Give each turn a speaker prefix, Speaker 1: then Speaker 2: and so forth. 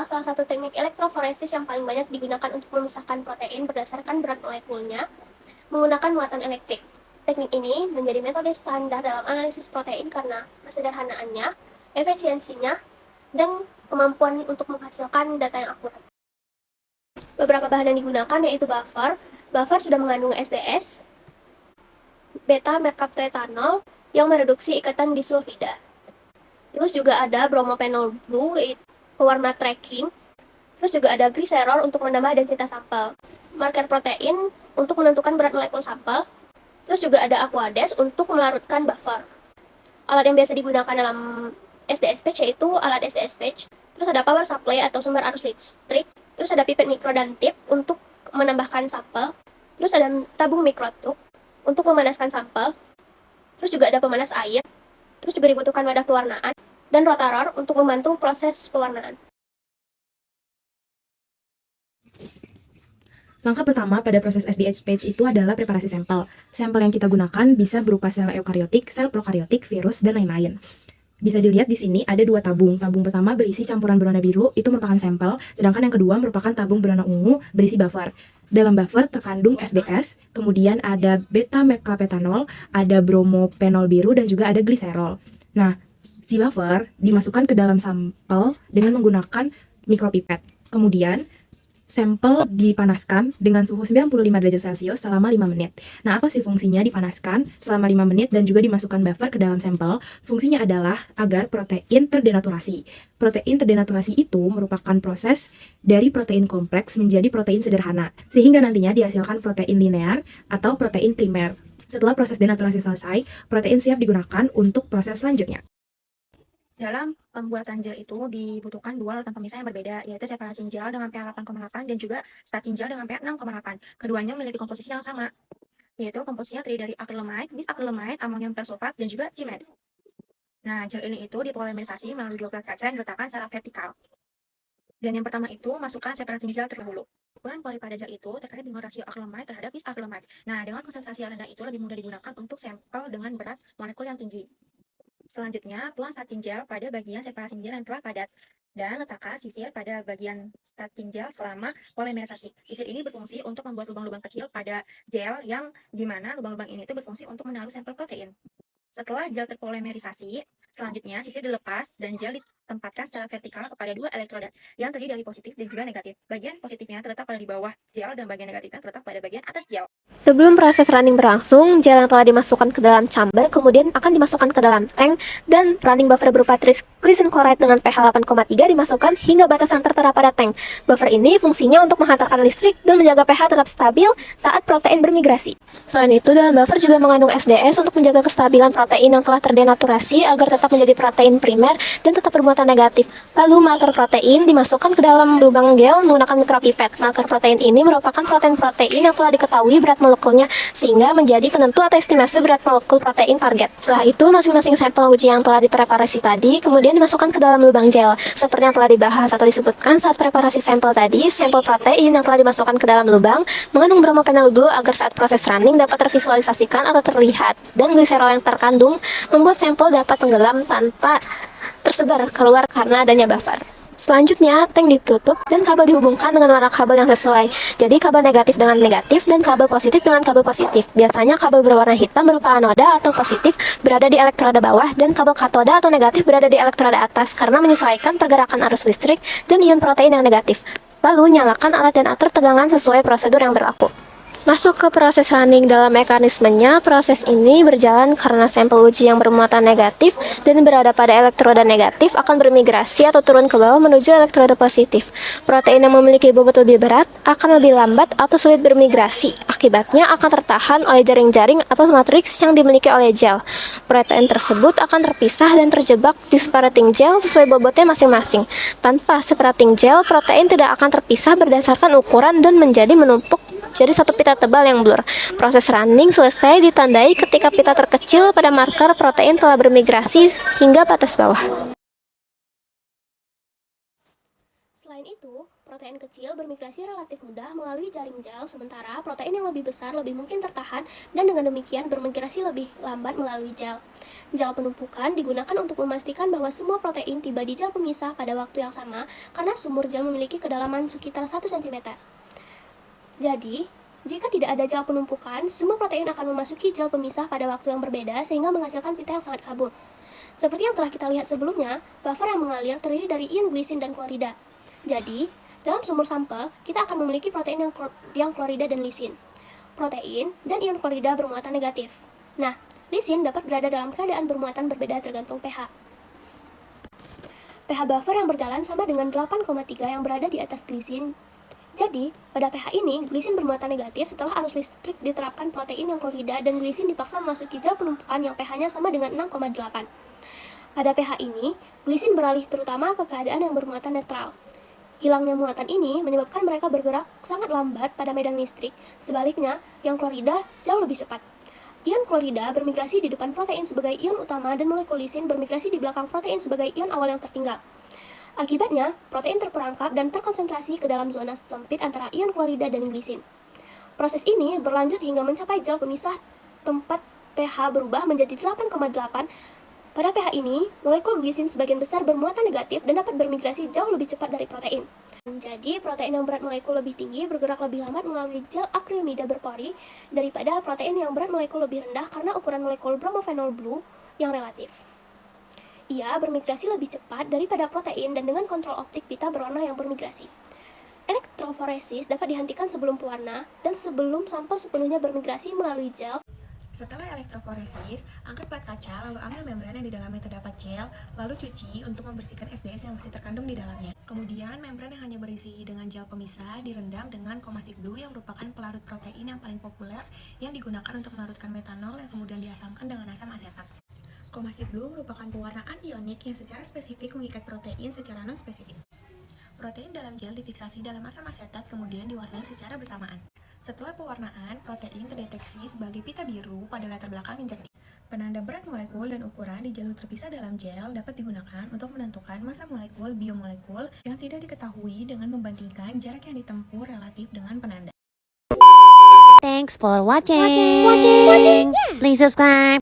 Speaker 1: adalah salah satu teknik elektroforesis yang paling banyak digunakan untuk memisahkan protein berdasarkan berat molekulnya menggunakan muatan elektrik. Teknik ini menjadi metode standar dalam analisis protein karena kesederhanaannya, efisiensinya, dan kemampuan untuk menghasilkan data yang akurat. Beberapa bahan yang digunakan yaitu buffer. Buffer sudah mengandung SDS, beta-mercaptoetanol yang mereduksi ikatan disulfida. Terus juga ada bromopenol blue, pewarna tracking. Terus juga ada glycerol untuk menambah densitas sampel. Marker protein untuk menentukan berat molekul sampel. Terus juga ada aquades untuk melarutkan buffer. Alat yang biasa digunakan dalam SDS patch yaitu alat SDS patch. Terus ada power supply atau sumber arus listrik. Terus ada pipet mikro dan tip untuk menambahkan sampel. Terus ada tabung mikrotube untuk memanaskan sampel. Terus juga ada pemanas air. Terus juga dibutuhkan wadah pewarnaan dan rotaror untuk membantu proses pewarnaan.
Speaker 2: Langkah pertama pada proses SDH patch itu adalah preparasi sampel. Sampel yang kita gunakan bisa berupa sel eukariotik, sel prokariotik, virus, dan lain-lain. Bisa dilihat di sini ada dua tabung. Tabung pertama berisi campuran berwarna biru, itu merupakan sampel, sedangkan yang kedua merupakan tabung berwarna ungu berisi buffer. Dalam buffer terkandung SDS, kemudian ada beta-mercaptoetanol, ada bromopenol biru, dan juga ada glycerol. Nah, si buffer dimasukkan ke dalam sampel dengan menggunakan mikropipet. Kemudian, sampel dipanaskan dengan suhu 95 derajat Celcius selama 5 menit. Nah, apa sih fungsinya dipanaskan selama 5 menit dan juga dimasukkan buffer ke dalam sampel? Fungsinya adalah agar protein terdenaturasi. Protein terdenaturasi itu merupakan proses dari protein kompleks menjadi protein sederhana, sehingga nantinya dihasilkan protein linear atau protein primer. Setelah proses denaturasi selesai, protein siap digunakan untuk proses selanjutnya.
Speaker 3: Dalam pembuatan gel itu dibutuhkan dua larutan pemisah yang berbeda, yaitu separasi gel dengan pH 8,8 dan juga starting gel dengan pH 6,8. Keduanya memiliki komposisi yang sama, yaitu komposisinya terdiri dari akrilamide, bisakrilamide, amonium persulfat, dan juga cimet. Nah, gel ini itu dipolimerisasi melalui 12 kaca yang diletakkan secara vertikal. Dan yang pertama itu, masukkan separasi gel terlebih dahulu. Ukuran poli pada gel itu terkait dengan rasio akrilamide terhadap bisakrilamide. Nah, dengan konsentrasi yang rendah itu lebih mudah digunakan untuk sampel dengan berat molekul yang tinggi. Selanjutnya, tuang starting gel pada bagian separasi gel yang telah padat dan letakkan sisir pada bagian starting gel selama polimerisasi. Sisir ini berfungsi untuk membuat lubang-lubang kecil pada gel yang dimana lubang-lubang ini itu berfungsi untuk menaruh sampel protein. Setelah gel terpolimerisasi, selanjutnya sisir dilepas dan gel ditempatkan secara vertikal kepada dua elektroda yang terdiri dari positif dan juga negatif. Bagian positifnya terletak pada di bawah gel dan bagian negatifnya terletak pada bagian atas gel.
Speaker 1: Sebelum proses running berlangsung, gel yang telah dimasukkan ke dalam chamber kemudian akan dimasukkan ke dalam tank dan running buffer berupa glycerin chloride dengan pH 8,3 dimasukkan hingga batasan tertera pada tank. Buffer ini fungsinya untuk menghantarkan listrik dan menjaga pH tetap stabil saat protein bermigrasi. Selain itu, dalam buffer juga mengandung SDS untuk menjaga kestabilan protein yang telah terdenaturasi agar tetap menjadi protein primer dan tetap bermuatan negatif. Lalu marker protein dimasukkan ke dalam lubang gel menggunakan mikropipet. Marker protein ini merupakan protein-protein yang telah diketahui berat molekulnya sehingga menjadi penentu atau estimasi berat molekul protein target. Setelah itu, masing-masing sampel uji yang telah dipreparasi tadi kemudian dimasukkan ke dalam lubang gel. Seperti yang telah dibahas atau disebutkan saat preparasi sampel tadi, sampel protein yang telah dimasukkan ke dalam lubang mengandung bromopenol dulu agar saat proses running dapat tervisualisasikan atau terlihat, dan gliserol yang terkandung membuat sampel dapat tenggelam tanpa tersebar keluar karena adanya buffer. Selanjutnya, tank ditutup dan kabel dihubungkan dengan warna kabel yang sesuai. Jadi kabel negatif dengan negatif dan kabel positif dengan kabel positif. Biasanya kabel berwarna hitam berupa anoda atau positif berada di elektroda bawah dan kabel katoda atau negatif berada di elektroda atas karena menyesuaikan pergerakan arus listrik dan ion protein yang negatif. Lalu nyalakan alat dan atur tegangan sesuai prosedur yang berlaku. Masuk ke proses running dalam mekanismenya, proses ini berjalan karena sampel uji yang bermuatan negatif dan berada pada elektroda negatif akan bermigrasi atau turun ke bawah menuju elektroda positif. Protein yang memiliki bobot lebih berat akan lebih lambat atau sulit bermigrasi. Akibatnya akan tertahan oleh jaring-jaring atau matriks yang dimiliki oleh gel. Protein tersebut akan terpisah dan terjebak di separating gel sesuai bobotnya masing-masing. Tanpa separating gel, protein tidak akan terpisah berdasarkan ukuran dan menjadi menumpuk jadi satu pita tebal yang blur. Proses running selesai ditandai ketika pita terkecil pada marker protein telah bermigrasi hingga batas bawah. Selain itu,
Speaker 4: protein kecil bermigrasi relatif mudah melalui jaring gel, sementara protein yang lebih besar lebih mungkin tertahan dan dengan demikian bermigrasi lebih lambat melalui gel. Gel penumpukan digunakan untuk memastikan bahwa semua protein tiba di gel pemisah pada waktu yang sama karena sumur gel memiliki kedalaman sekitar 1 cm. Jadi, jika tidak ada gel penumpukan, semua protein akan memasuki gel pemisah pada waktu yang berbeda sehingga menghasilkan pita yang sangat kabur. Seperti yang telah kita lihat sebelumnya, buffer yang mengalir terdiri dari ion glisin dan klorida. Jadi, dalam sumur sampel, kita akan memiliki protein yang klorida dan lisin. Protein dan ion klorida bermuatan negatif. Nah, lisin dapat berada dalam keadaan bermuatan berbeda tergantung pH. pH buffer yang berjalan sama dengan 8,3 yang berada di atas glisin. Jadi, pada pH ini, glisin bermuatan negatif setelah arus listrik diterapkan protein yang klorida dan glisin dipaksa memasuki gel penumpukan yang pH-nya sama dengan 6,8. Pada pH ini, glisin beralih terutama ke keadaan yang bermuatan netral. Hilangnya muatan ini menyebabkan mereka bergerak sangat lambat pada medan listrik, sebaliknya yang klorida jauh lebih cepat. Ion klorida bermigrasi di depan protein sebagai ion utama dan molekul lisin bermigrasi di belakang protein sebagai ion awal yang tertinggal. Akibatnya, protein terperangkap dan terkonsentrasi ke dalam zona sempit antara ion klorida dan glisin. Proses ini berlanjut hingga mencapai gel pemisah tempat pH berubah menjadi 8,8. Pada pH ini, molekul glisin sebagian besar bermuatan negatif dan dapat bermigrasi jauh lebih cepat dari protein. Jadi, protein yang berat molekul lebih tinggi bergerak lebih lambat melalui gel akrilamida berpori daripada protein yang berat molekul lebih rendah karena ukuran molekul bromophenol blue yang relatif. Ia bermigrasi lebih cepat daripada protein dan dengan kontrol optik pita berwarna yang bermigrasi. Elektroforesis dapat dihentikan sebelum pewarna dan sebelum sampel sepenuhnya bermigrasi melalui gel.
Speaker 3: Setelah elektroforesis, angkat plat kaca lalu ambil membran yang di dalamnya terdapat gel, lalu cuci untuk membersihkan SDS yang masih terkandung di dalamnya. Kemudian, membran yang hanya berisi dengan gel pemisah direndam dengan Comacid Blue yang merupakan pelarut protein yang paling populer yang digunakan untuk melarutkan metanol yang kemudian diasamkan dengan asam asetat. Comacid Blue merupakan pewarna anionik yang secara spesifik mengikat protein secara non-spesifik. Protein dalam gel difiksasi dalam asam asetat kemudian diwarnai secara bersamaan. Setelah pewarnaan, protein terdeteksi sebagai pita biru pada latar belakang yang jernih. Penanda berat molekul dan ukuran di jalur terpisah dalam gel dapat digunakan untuk menentukan massa molekul biomolekul yang tidak diketahui dengan membandingkan jarak yang ditempuh relatif dengan penanda.
Speaker 5: Thanks for watching. Please subscribe.